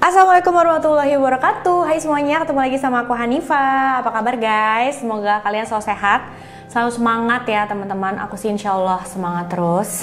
Assalamualaikum warahmatullahi wabarakatuh. Hai semuanya, ketemu lagi sama aku Hanifa. Apa kabar guys? Semoga kalian selalu sehat, selalu semangat ya teman-teman. Aku sih insya Allah semangat terus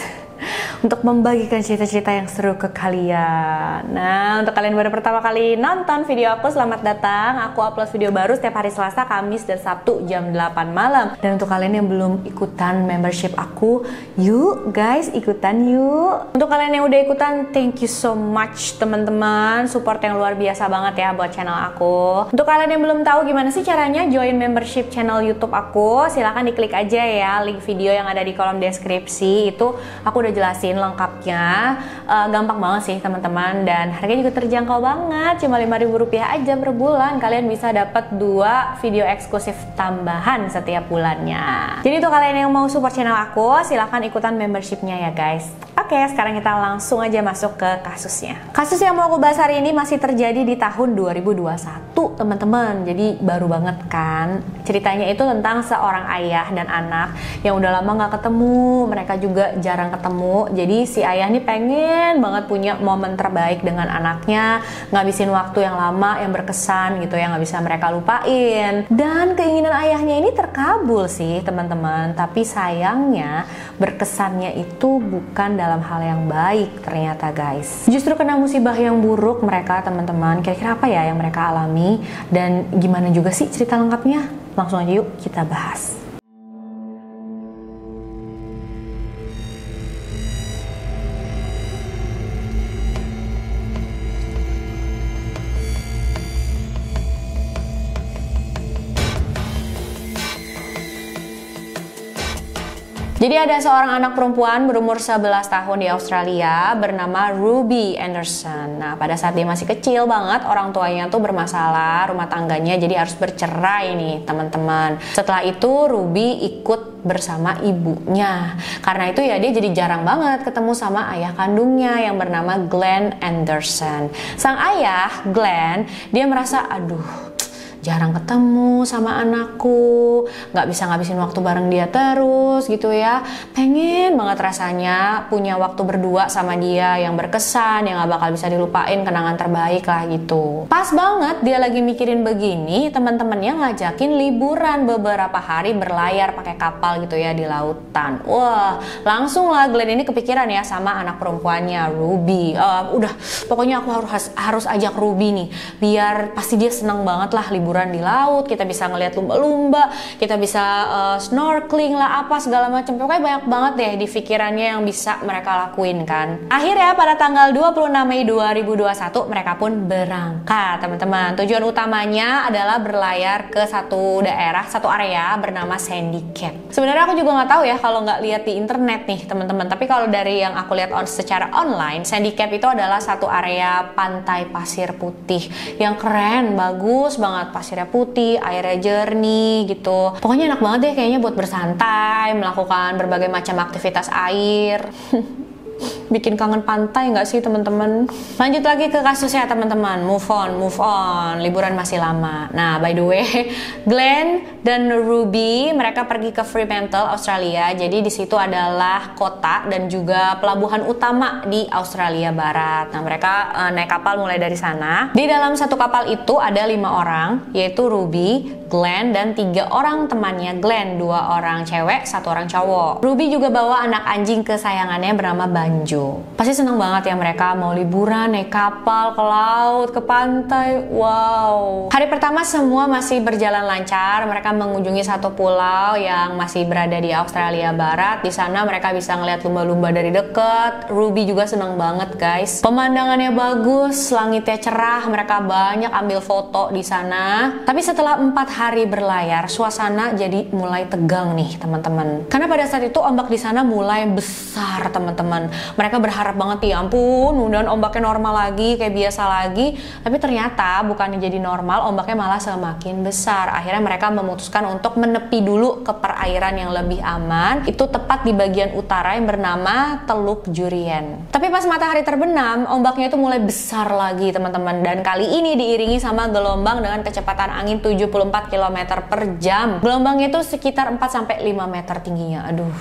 untuk membagikan cerita-cerita yang seru ke kalian. Nah, untuk kalian baru pertama kali nonton video aku, selamat datang. Aku upload video baru setiap hari Selasa, Kamis, dan Sabtu jam 8 malam. Dan untuk kalian yang belum ikutan membership aku, yuk guys, ikutan yuk. Untuk kalian yang udah ikutan, thank you so much teman-teman. Support yang luar biasa banget ya buat channel aku. Untuk kalian yang belum tahu gimana sih caranya join membership channel YouTube aku, silahkan diklik aja ya link video yang ada di kolom deskripsi. Itu aku udah jelasin lengkapnya, gampang banget sih teman-teman, dan harganya juga terjangkau banget, cuma Rp5.000 aja per bulan. Kalian bisa dapat 2 video eksklusif tambahan setiap bulannya. Jadi untuk kalian yang mau support channel aku, silahkan ikutan membershipnya ya guys. Oke, sekarang kita langsung aja masuk ke kasusnya. Kasus yang mau aku bahas hari ini masih terjadi di tahun 2021 teman-teman, jadi baru banget kan. Ceritanya itu tentang seorang ayah dan anak yang udah lama nggak ketemu, mereka juga jarang ketemu. Jadi si ayah ini pengen banget punya momen terbaik dengan anaknya, ngabisin waktu yang lama yang berkesan gitu ya, nggak bisa mereka lupain. Dan keinginan ayahnya ini terkabul sih teman-teman, tapi sayangnya berkesannya itu bukan dalam hal yang baik ternyata guys. Justru kena musibah yang buruk mereka teman-teman. Kira-kira apa ya yang mereka alami dan gimana juga sih cerita lengkapnya? Langsung aja yuk kita bahas. Jadi ada seorang anak perempuan berumur 11 tahun di Australia bernama Ruby Anderson. Nah, pada saat dia masih kecil banget, orang tuanya tuh bermasalah rumah tangganya, jadi harus bercerai nih teman-teman. Setelah itu Ruby ikut bersama ibunya. Karena itu ya dia jadi jarang banget ketemu sama ayah kandungnya yang bernama Glenn Anderson. Sang ayah, Glenn, dia merasa aduh, jarang ketemu sama anakku, nggak bisa ngabisin waktu bareng dia terus gitu ya. Pengen banget rasanya punya waktu berdua sama dia yang berkesan, yang nggak bakal bisa dilupain, kenangan terbaik lah gitu. Pas banget dia lagi mikirin begini, teman-temannya ngajakin liburan beberapa hari berlayar pakai kapal gitu ya di lautan. Wah, langsung lah Glenn ini kepikiran ya sama anak perempuannya Ruby. Udah, pokoknya aku harus ajak Ruby nih, biar pasti dia seneng banget lah liburan di laut, kita bisa ngeliat lumba-lumba, kita bisa snorkeling lah, apa segala macam. Pokoknya banyak banget deh di pikirannya yang bisa mereka lakuin kan. Akhirnya pada tanggal 26 Mei 2021 mereka pun berangkat teman-teman. Tujuan utamanya adalah berlayar ke satu daerah, satu area bernama Sandy Cape. Sebenarnya aku juga nggak tahu ya kalau nggak lihat di internet nih teman-teman, tapi kalau dari yang aku lihat secara online, Sandy Cape itu adalah satu area pantai pasir putih yang keren, bagus banget. Pasirnya putih, airnya jernih gitu. Pokoknya enak banget deh kayaknya buat bersantai, melakukan berbagai macam aktivitas air. Bikin kangen pantai nggak sih teman-teman? Lanjut lagi ke kasusnya teman-teman. Move on. Liburan masih lama. Nah, by the way, Glenn dan Ruby mereka pergi ke Fremantle, Australia. Jadi di situ adalah kota dan juga pelabuhan utama di Australia Barat. Nah, mereka naik kapal mulai dari sana. Di dalam satu kapal itu ada 5 orang, yaitu Ruby, Glenn, dan 3 orang temannya Glenn, 2 orang cewek, 1 orang cowok. Ruby juga bawa anak anjing kesayangannya bernama Banjo. Pasti seneng banget ya mereka mau liburan, naik kapal ke laut, ke pantai. Wow. Hari pertama semua masih berjalan lancar. Mereka mengunjungi satu pulau yang masih berada di Australia Barat. Di sana mereka bisa ngeliat lumba-lumba dari dekat. Ruby juga seneng banget guys. Pemandangannya bagus, langitnya cerah. Mereka banyak ambil foto di sana. Tapi setelah 4 hari berlayar, suasana jadi mulai tegang nih teman-teman. Karena pada saat itu ombak di sana mulai besar teman-teman. Mereka berharap banget, ya ampun, mudah-mudahan ombaknya normal lagi, kayak biasa lagi. Tapi ternyata bukannya jadi normal, ombaknya malah semakin besar. Akhirnya mereka memutuskan untuk menepi dulu ke perairan yang lebih aman. Itu tepat di bagian utara yang bernama Teluk Jurien. Tapi pas matahari terbenam, ombaknya itu mulai besar lagi teman-teman. Dan kali ini diiringi sama gelombang dengan kecepatan angin 74 km per jam. Gelombangnya itu sekitar 4-5 meter tingginya. Aduh,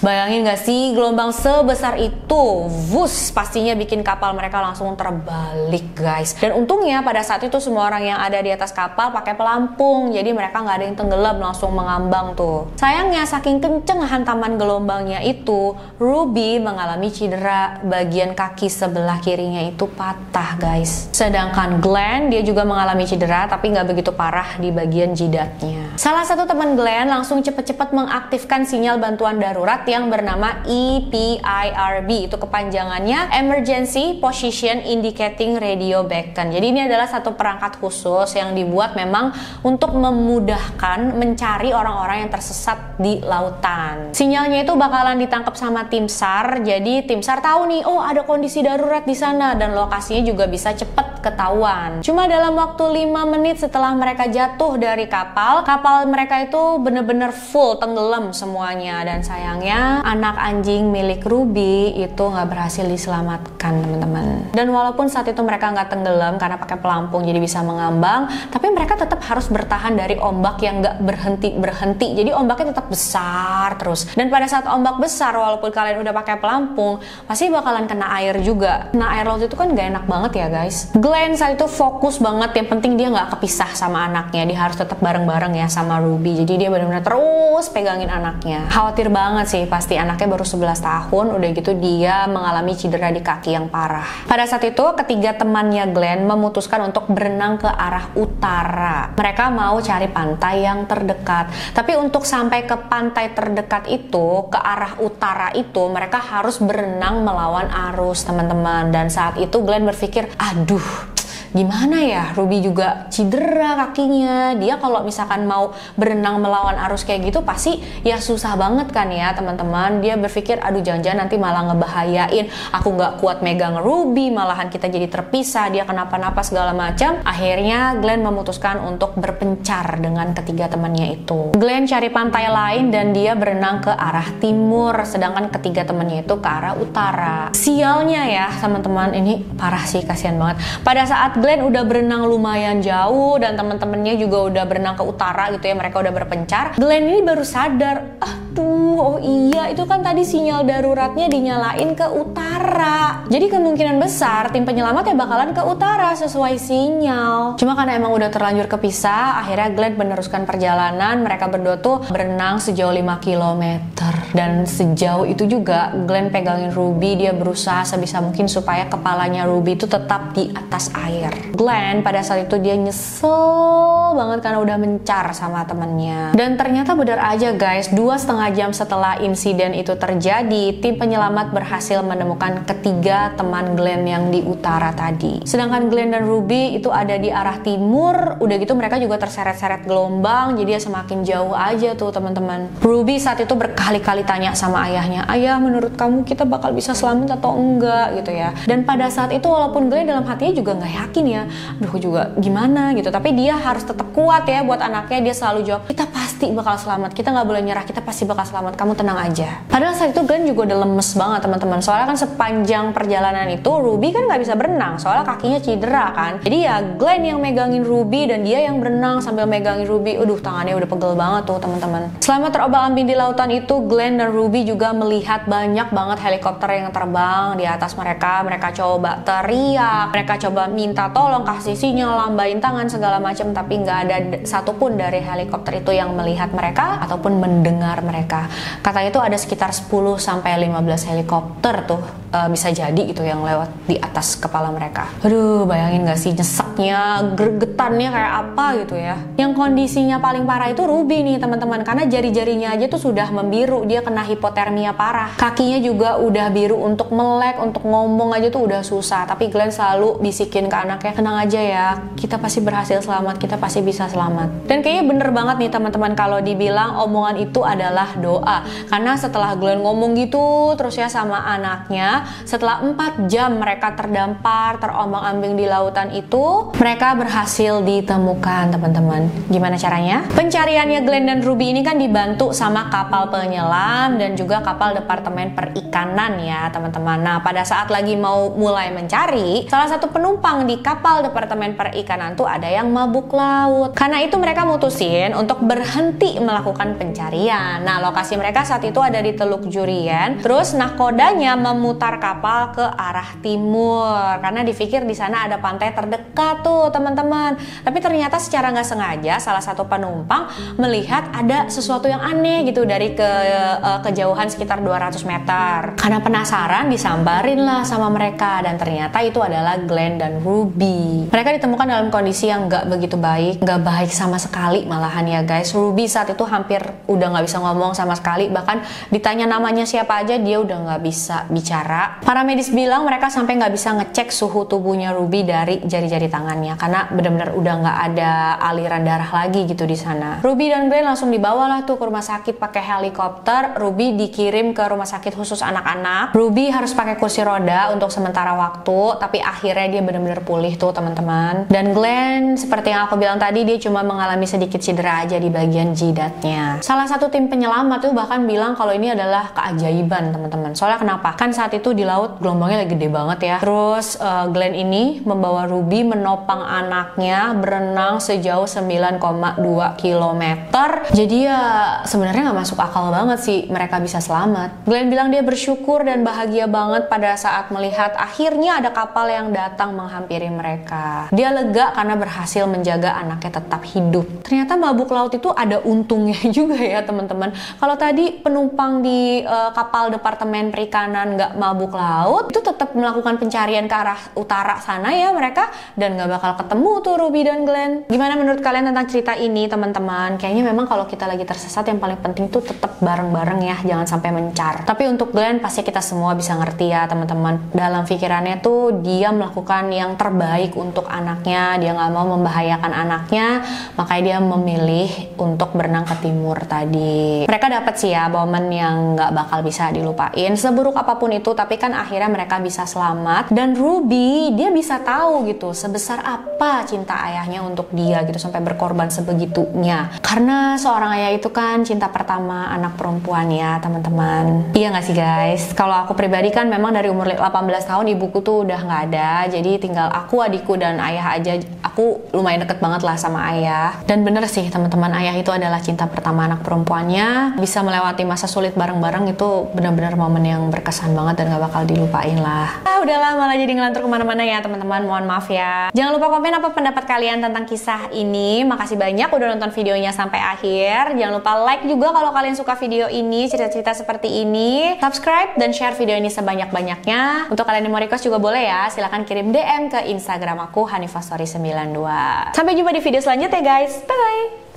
Bayangin gak sih gelombang sebesar itu? Wus, pastinya bikin kapal mereka langsung terbalik guys. Dan untungnya pada saat itu semua orang yang ada di atas kapal pakai pelampung, jadi mereka nggak ada yang tenggelam, langsung mengambang tuh. Sayangnya saking kenceng hantaman gelombangnya itu, Ruby mengalami cedera, bagian kaki sebelah kirinya itu patah guys. Sedangkan Glenn dia juga mengalami cedera tapi nggak begitu parah di bagian jidatnya. Salah satu teman Glenn langsung cepet-cepet mengaktifkan sinyal bantuan darurat yang bernama EPIRB, itu kepanjangannya Emergency Position Indicating Radio Beacon. Jadi ini adalah satu perangkat khusus yang dibuat memang untuk memudahkan mencari orang-orang yang tersesat di lautan. Sinyalnya itu bakalan ditangkap sama tim SAR, jadi tim SAR tahu nih, oh ada kondisi darurat di sana, dan lokasinya juga bisa cepet ketahuan. Cuma dalam waktu 5 menit setelah mereka jatuh dari kapal mereka itu bener-bener full tenggelam semuanya, dan sayangnya anak anjing milik Ruby itu nggak berhasil diselamatkan teman-teman. Dan walaupun saat itu mereka nggak tenggelam karena pakai pelampung jadi bisa mengambang, tapi mereka tetap harus bertahan dari ombak yang nggak berhenti. Jadi ombaknya tetap besar terus. Dan pada saat ombak besar, walaupun kalian udah pakai pelampung, pasti bakalan kena air juga. Kena air laut itu kan nggak enak banget ya guys. Glenn saat itu fokus banget, yang penting dia nggak kepisah sama anaknya, dia harus tetap bareng-bareng ya sama Ruby. Jadi dia benar-benar terus pegangin anaknya. Khawatir banget sih, pasti anaknya baru 11 tahun, udah gitu dia mengalami cedera di kaki yang parah. Pada saat itu ketiga temannya Glenn memutuskan untuk berenang ke arah utara. Mereka mau cari pantai yang terdekat. Tapi untuk sampai ke pantai terdekat itu, ke arah utara itu, mereka harus berenang melawan arus teman-teman. Dan saat itu Glenn berpikir, aduh, gimana ya, Ruby juga cedera kakinya. Dia kalau misalkan mau berenang melawan arus kayak gitu pasti ya susah banget kan ya teman-teman. Dia berpikir, aduh jangan-jangan nanti malah ngebahayain, aku nggak kuat megang Ruby, malahan kita jadi terpisah, dia kenapa-napa segala macam. Akhirnya Glenn memutuskan untuk berpencar dengan ketiga temannya itu. Glenn cari pantai lain dan dia berenang ke arah timur, sedangkan ketiga temannya itu ke arah utara. Sialnya ya teman-teman, ini parah sih, kasihan banget. Pada saat Glenn udah berenang lumayan jauh dan teman-temannya juga udah berenang ke utara gitu ya, mereka udah berpencar, Glenn ini baru sadar, aduh, oh iya itu kan tadi sinyal daruratnya dinyalain ke utara. Jadi kemungkinan besar tim penyelamat ya bakalan ke utara sesuai sinyal. Cuma karena emang udah terlanjur kepisah, akhirnya Glenn meneruskan perjalanan. Mereka berdua tuh berenang sejauh 5 km. Dan sejauh itu juga Glenn pegangin Ruby, dia berusaha sebisa mungkin supaya kepalanya Ruby itu tetap di atas air. Glenn pada saat itu dia nyesel banget karena udah mencar sama temennya. Dan ternyata benar aja guys, 2,5 jam setelah insiden itu terjadi, tim penyelamat berhasil menemukan ketiga teman Glenn yang di utara tadi. Sedangkan Glenn dan Ruby itu ada di arah timur. Udah gitu mereka juga terseret-seret gelombang, jadi ya semakin jauh aja tuh teman-teman. Ruby saat itu berkali-kali tanya sama ayahnya, ayah menurut kamu kita bakal bisa selamat atau enggak gitu ya. Dan pada saat itu walaupun Glenn dalam hatinya juga nggak yakin ya, aduh juga gimana gitu, tapi dia harus tetap kuat ya buat anaknya. Dia selalu jawab, kita pasti bakal selamat, kita nggak boleh nyerah, kita pasti bakal selamat, kamu tenang aja. Padahal saat itu Glenn juga udah lemes banget teman-teman, soalnya kan sepanjang perjalanan itu Ruby kan nggak bisa berenang soalnya kakinya cedera kan. Jadi ya Glenn yang megangin Ruby dan dia yang berenang sambil megangin Ruby. Tangannya udah pegel banget tuh teman-teman. Selama terombang-ambing di lautan itu, Glenn dan Ruby juga melihat banyak banget helikopter yang terbang di atas mereka. Mereka coba teriak, mereka coba minta tolong, kasih sinyal, lambain tangan segala macam, tapi nggak ada satupun dari helikopter itu yang melihat mereka ataupun mendengar mereka. Katanya itu ada sekitar 10-15 helikopter tuh bisa jadi gitu yang lewat di atas kepala mereka. Aduh, bayangin gak sih nyeseknya, gregetannya kayak apa gitu ya. Yang kondisinya paling parah itu Ruby nih teman-teman, karena jari-jarinya aja tuh sudah membiru, dia kena hipotermia parah. Kakinya juga udah biru, untuk melek, untuk ngomong aja tuh udah susah. Tapi Glenn selalu bisikin ke anaknya, tenang aja ya, kita pasti berhasil selamat, kita pasti bisa selamat. Dan kayaknya bener banget nih teman-teman kalau dibilang omongan itu adalah doa. Karena setelah Glenn ngomong gitu terus ya sama anaknya, akhirnya setelah 4 jam mereka terdampar, terombang-ambing di lautan itu, mereka berhasil ditemukan, teman-teman. Gimana caranya? Pencariannya Glenn dan Ruby ini kan dibantu sama kapal penyelam dan juga kapal Departemen Perikanan ya, teman-teman. Nah, pada saat lagi mau mulai mencari, salah satu penumpang di kapal Departemen Perikanan tuh ada yang mabuk laut. Karena itu mereka mutusin untuk berhenti melakukan pencarian. Nah, lokasi mereka saat itu ada di Teluk Jurien. Terus nahkodanya memutar kapal ke arah timur karena dipikir di sana ada pantai terdekat tuh, teman-teman. Tapi ternyata secara nggak sengaja salah satu penumpang melihat ada sesuatu yang aneh gitu dari kejauhan sekitar 200 meter. Karena penasaran disambarin lah sama mereka dan ternyata itu adalah Glenn dan Ruby. Mereka ditemukan dalam kondisi yang nggak begitu baik, nggak baik sama sekali malahan ya guys. Ruby saat itu hampir udah nggak bisa ngomong sama sekali, bahkan ditanya namanya siapa aja dia udah nggak bisa bicara. Para medis bilang mereka sampai nggak bisa ngecek suhu tubuhnya Ruby dari jari-jari tangannya karena benar-benar udah nggak ada aliran darah lagi gitu di sana. Ruby dan Glenn langsung dibawalah tuh ke rumah sakit pakai helikopter. Ruby dikirim ke rumah sakit khusus anak-anak. Ruby harus pakai kursi roda untuk sementara waktu, tapi akhirnya dia benar-benar pulih tuh, teman-teman. Dan Glenn seperti yang aku bilang tadi, dia cuma mengalami sedikit cedera aja di bagian jidatnya. Salah satu tim penyelamat tuh bahkan bilang kalau ini adalah keajaiban, teman-teman. Soalnya kenapa? Kan saat itu di laut gelombangnya lagi gede banget ya. Terus Glenn ini membawa Ruby menopang anaknya berenang sejauh 9,2 km. Jadi ya sebenarnya nggak masuk akal banget sih mereka bisa selamat. Glenn bilang dia bersyukur dan bahagia banget pada saat melihat akhirnya ada kapal yang datang menghampiri mereka. Dia lega karena berhasil menjaga anaknya tetap hidup. Ternyata mabuk laut itu ada untungnya juga ya, teman-teman. Kalau tadi penumpang di kapal Departemen Perikanan nggak mabuk laut, itu tetap melakukan pencarian ke arah utara sana ya mereka, dan nggak bakal ketemu tuh Ruby dan Glenn. Gimana menurut kalian tentang cerita ini, teman-teman? Kayaknya memang kalau kita lagi tersesat yang paling penting tuh tetap bareng-bareng ya, jangan sampai mencar. Tapi untuk Glenn pasti kita semua bisa ngerti ya, teman-teman. Dalam pikirannya tuh dia melakukan yang terbaik untuk anaknya, dia nggak mau membahayakan anaknya, makanya dia memilih untuk berenang ke timur tadi. Mereka dapat sih ya momen yang nggak bakal bisa dilupain, seburuk apapun itu, tapi kan akhirnya mereka bisa selamat. Dan Ruby, dia bisa tahu gitu sebesar apa cinta ayahnya untuk dia gitu, sampai berkorban sebegitunya. Karena seorang ayah itu kan cinta pertama anak perempuan ya, teman-teman. Iya nggak sih guys? Kalau aku pribadi kan memang dari umur 18 tahun ibuku tuh udah nggak ada, jadi tinggal aku, adikku, dan ayah aja. Aku lumayan deket banget lah sama ayah. Dan bener sih teman-teman, ayah itu adalah cinta pertama anak perempuannya. Bisa melewati masa sulit bareng-bareng itu benar-benar momen yang berkesan banget dan gak bakal dilupain lah. Udahlah malah jadi ngelantur kemana-mana ya teman-teman, mohon maaf ya. Jangan lupa komen apa pendapat kalian tentang kisah ini. Makasih banyak udah nonton videonya sampai akhir. Jangan lupa like juga kalau kalian suka video ini, cerita-cerita seperti ini. Subscribe dan share video ini sebanyak-banyaknya. Untuk kalian yang mau request juga boleh ya, silahkan kirim DM ke Instagram aku, HanifaStory92. Sampai jumpa di video selanjutnya guys, bye bye.